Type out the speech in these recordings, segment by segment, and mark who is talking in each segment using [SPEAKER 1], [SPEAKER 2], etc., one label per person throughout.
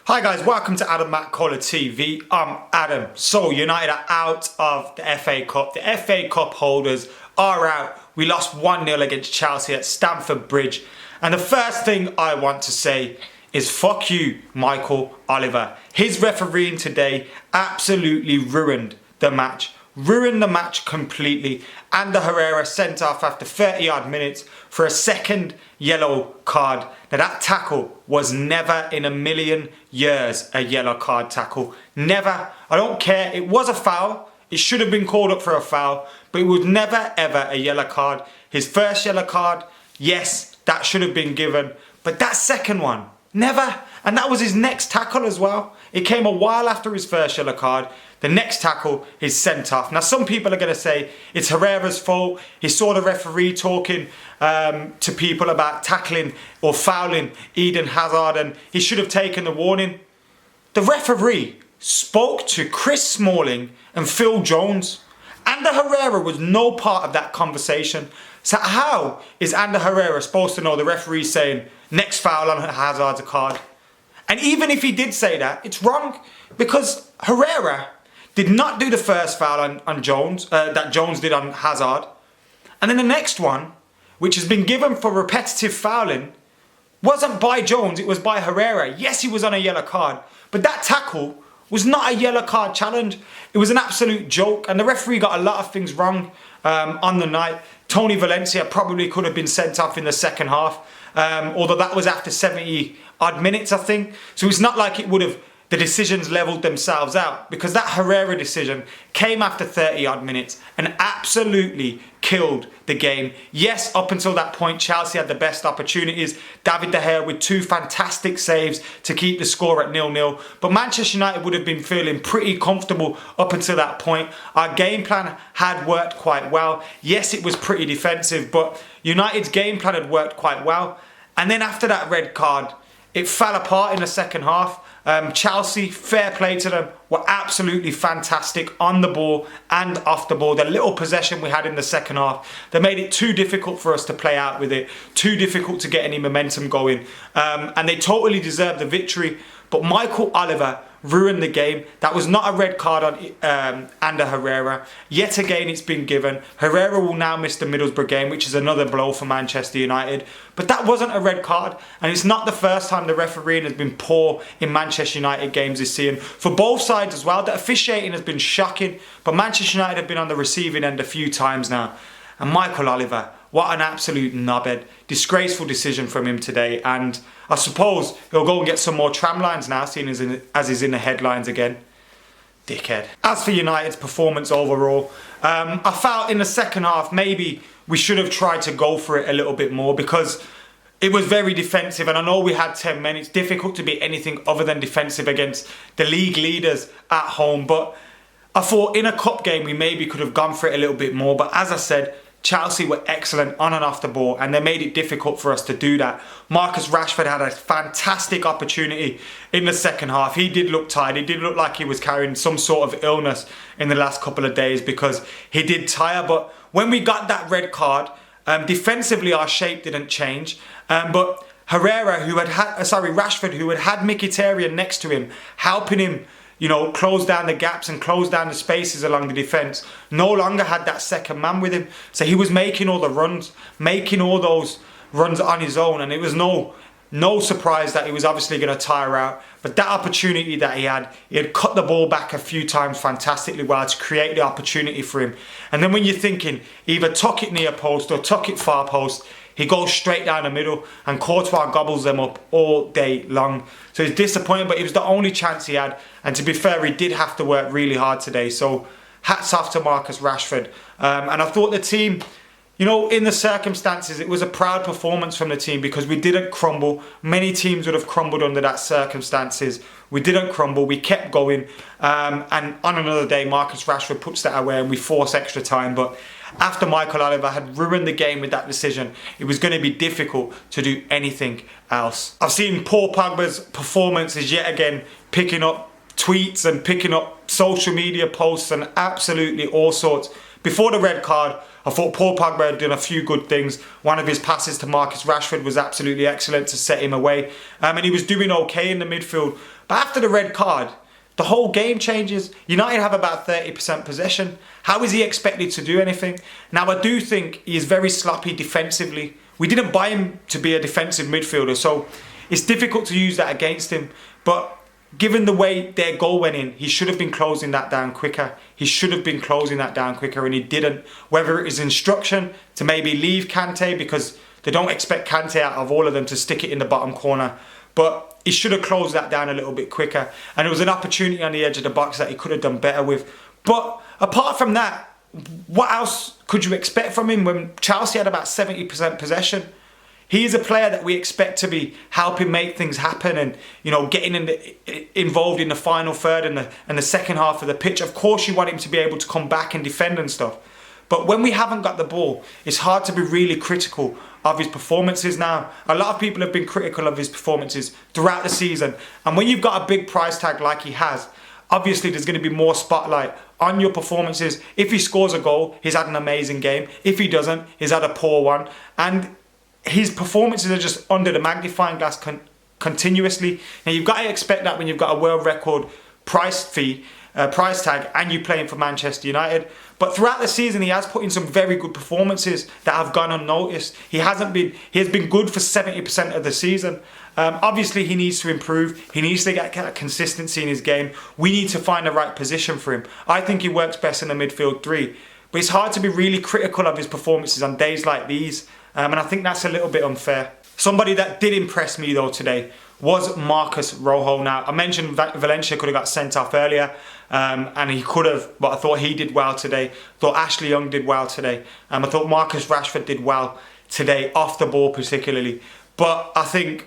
[SPEAKER 1] Hi guys, welcome to Adam McKola TV. I'm Adam. So United are out of the FA Cup. The FA Cup holders are out. We lost 1-0 against Chelsea at Stamford Bridge. And the first thing I want to say is fuck you, Michael Oliver. His refereeing today absolutely ruined the match. Ruined the match completely. Ander Herrera sent off after 30 odd minutes for a second yellow card. Now that tackle was never in a million years a yellow card tackle. Never. I don't care. It was a foul. It should have been called up for a foul, but it was never ever a yellow card. His first yellow card, yes, that should have been given. But that second one, never. And that was his next tackle as well. It came a while after his first yellow card. The next tackle is sent off. Now some people are going to say it's Herrera's fault. He saw the referee talking to people about tackling or fouling Eden Hazard and he should have taken the warning. The referee spoke to Chris Smalling and Phil Jones. Ander Herrera was no part of that conversation. So how is Ander Herrera supposed to know the referee saying next foul on Hazard's a card? And even if he did say that, it's wrong because Herrera did not do the first foul on Jones, that Jones did on Hazard. And then the next one, which has been given for repetitive fouling, wasn't by Jones, it was by Herrera. Yes, he was on a yellow card, but that tackle was not a yellow card challenge. It was an absolute joke, and the referee got a lot of things wrong on the night. Tony Valencia probably could have been sent off in the second half, although that was after 70 odd minutes, I think. So it's not like it would have, the decisions leveled themselves out, because that Herrera decision came after 30 odd minutes and absolutely killed the game. Yes, up until that point, Chelsea had the best opportunities. David De Gea with 2 fantastic saves to keep the score at 0-0. But Manchester United would have been feeling pretty comfortable up until that point. Our game plan had worked quite well. Yes, it was pretty defensive, but United's game plan had worked quite well. And then after that red card, it fell apart in the second half. Chelsea, fair play to them, were absolutely fantastic on the ball and off the ball. The little possession we had in the second half, they made it too difficult for us to play out with it, too difficult to get any momentum going. And they totally deserved the victory. But Michael Oliver ruined the game. That was not a red card on Ander Herrera. Yet again, it's been given. Herrera will now miss the Middlesbrough game, which is another blow for Manchester United. But that wasn't a red card. And it's not the first time the refereeing has been poor in Manchester United games this season. For both sides as well, the officiating has been shocking. But Manchester United have been on the receiving end a few times now. And Michael Oliver, what an absolute knobhead. Disgraceful decision from him today. And I suppose he'll go and get some more tramlines now, seeing as he's in the headlines again. Dickhead. As for United's performance overall, I felt in the second half maybe we should have tried to go for it a little bit more, because it was very defensive, and I know we had 10 men. It's difficult to be anything other than defensive against the league leaders at home. But I thought in a cup game we maybe could have gone for it a little bit more. But as I said, Chelsea were excellent on and off the ball, and they made it difficult for us to do that. Marcus Rashford had a fantastic opportunity in the second half. He did look tired. He did look like he was carrying some sort of illness in the last couple of days, because he did tire. But when we got that red card, defensively our shape didn't change. But Herrera, Rashford, who had had Mkhitaryan next to him, helping him, close down the gaps and close down the spaces along the defence, no longer had that second man with him. So he was making all the runs, making all those runs on his own, and it was no surprise that he was obviously going to tire out. But that opportunity that he had cut the ball back a few times fantastically well to create the opportunity for him. And then when you're thinking either tuck it near post or tuck it far post, he goes straight down the middle, and Courtois gobbles them up all day long. So he's disappointed, but it was the only chance he had. And to be fair, he did have to work really hard today. So hats off to Marcus Rashford. And I thought the team, in the circumstances, it was a proud performance from the team, because we didn't crumble. Many teams would have crumbled under that circumstances. We didn't crumble. We kept going. And on another day, Marcus Rashford puts that away and we force extra time. But after Michael Oliver had ruined the game with that decision, it was going to be difficult to do anything else. I've seen Paul Pogba's performances yet again picking up tweets and picking up social media posts and absolutely all sorts. Before the red card, I thought Paul Pogba had done a few good things. One of his passes to Marcus Rashford was absolutely excellent to set him away. And he was doing okay in the midfield. But after the red card, the whole game changes. United have about 30% possession. How is he expected to do anything? Now, I do think he is very sloppy defensively. We didn't buy him to be a defensive midfielder, so it's difficult to use that against him. But given the way their goal went in, he should have been closing that down quicker. He should have been closing that down quicker, and he didn't. Whether it is instruction to maybe leave Kante, because they don't expect Kante out of all of them to stick it in the bottom corner. But he should have closed that down a little bit quicker. And it was an opportunity on the edge of the box that he could have done better with. But apart from that, what else could you expect from him when Chelsea had about 70% possession? He is a player that we expect to be helping make things happen and, you know, getting involved in the final third and the second half of the pitch. Of course, you want him to be able to come back and defend and stuff. But when we haven't got the ball, it's hard to be really critical of his performances now. A lot of people have been critical of his performances throughout the season. And when you've got a big price tag like he has, obviously there's going to be more spotlight on your performances. If he scores a goal, he's had an amazing game. If he doesn't, he's had a poor one. And his performances are just under the magnifying glass continuously. Now, you've got to expect that when you've got a world record price tag and you're playing for Manchester United. But throughout the season, he has put in some very good performances that have gone unnoticed. He has been good for 70% of the season. Obviously, he needs to improve. He needs to get consistency in his game. We need to find the right position for him. I think he works best in the midfield three. But it's hard to be really critical of his performances on days like these. And I think that's a little bit unfair. Somebody that did impress me though today was Marcos Rojo. Now, I mentioned Valencia could have got sent off earlier, and he could have, but I thought he did well today. I thought Ashley Young did well today. I thought Marcus Rashford did well today, off the ball particularly. But I think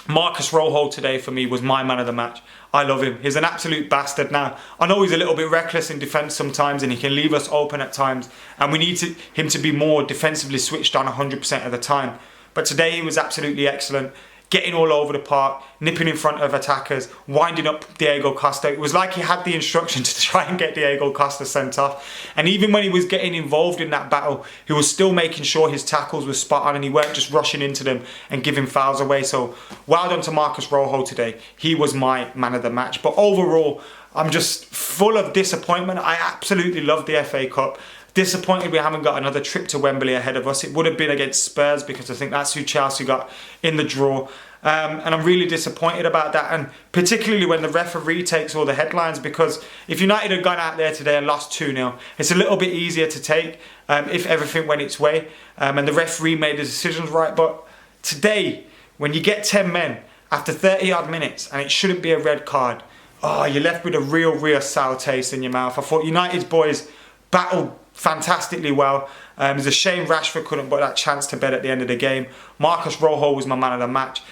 [SPEAKER 1] Marcos Rojo today for me was my man of the match. I love him. He's an absolute bastard. Now, I know he's a little bit reckless in defence sometimes and he can leave us open at times, and we need him to be more defensively switched on 100% of the time. But today he was absolutely excellent, getting all over the park, nipping in front of attackers, winding up Diego Costa. It was like he had the instruction to try and get Diego Costa sent off. And even when he was getting involved in that battle, he was still making sure his tackles were spot on and he weren't just rushing into them and giving fouls away. So well done to Marcos Rojo today. He was my man of the match. But overall, I'm just full of disappointment. I absolutely love the FA Cup. Disappointed we haven't got another trip to Wembley ahead of us. It would have been against Spurs because I think that's who Chelsea got in the draw. And I'm really disappointed about that. And particularly when the referee takes all the headlines, because if United had gone out there today and lost 2-0, it's a little bit easier to take if everything went its way and the referee made the decisions right. But today, when you get 10 men after 30 odd minutes and it shouldn't be a red card, oh, you're left with a real sour taste in your mouth. I thought United's boys battled fantastically well. It's a shame Rashford couldn't put that chance to bed at the end of the game. Marcos Rojo was my man of the match.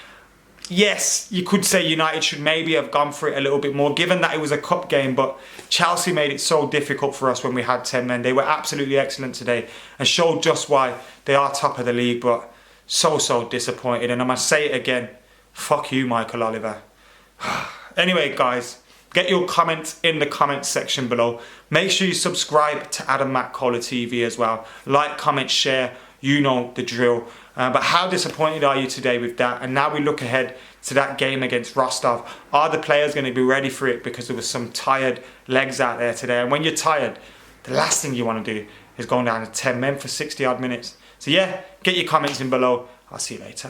[SPEAKER 1] Yes, you could say United should maybe have gone for it a little bit more, given that it was a cup game, but Chelsea made it so difficult for us when we had 10 men. They were absolutely excellent today and showed just why they are top of the league, but so disappointed. And I must say it again, fuck you, Michael Oliver. Anyway, guys, get your comments in the comments section below. Make sure you subscribe to Adam McKola TV as well. Like, comment, share. You know the drill. But how disappointed are you today with that? And now we look ahead to that game against Rostov. Are the players going to be ready for it? Because there was some tired legs out there today. And when you're tired, the last thing you want to do is go down to 10 men for 60 odd minutes. So yeah, get your comments in below. I'll see you later.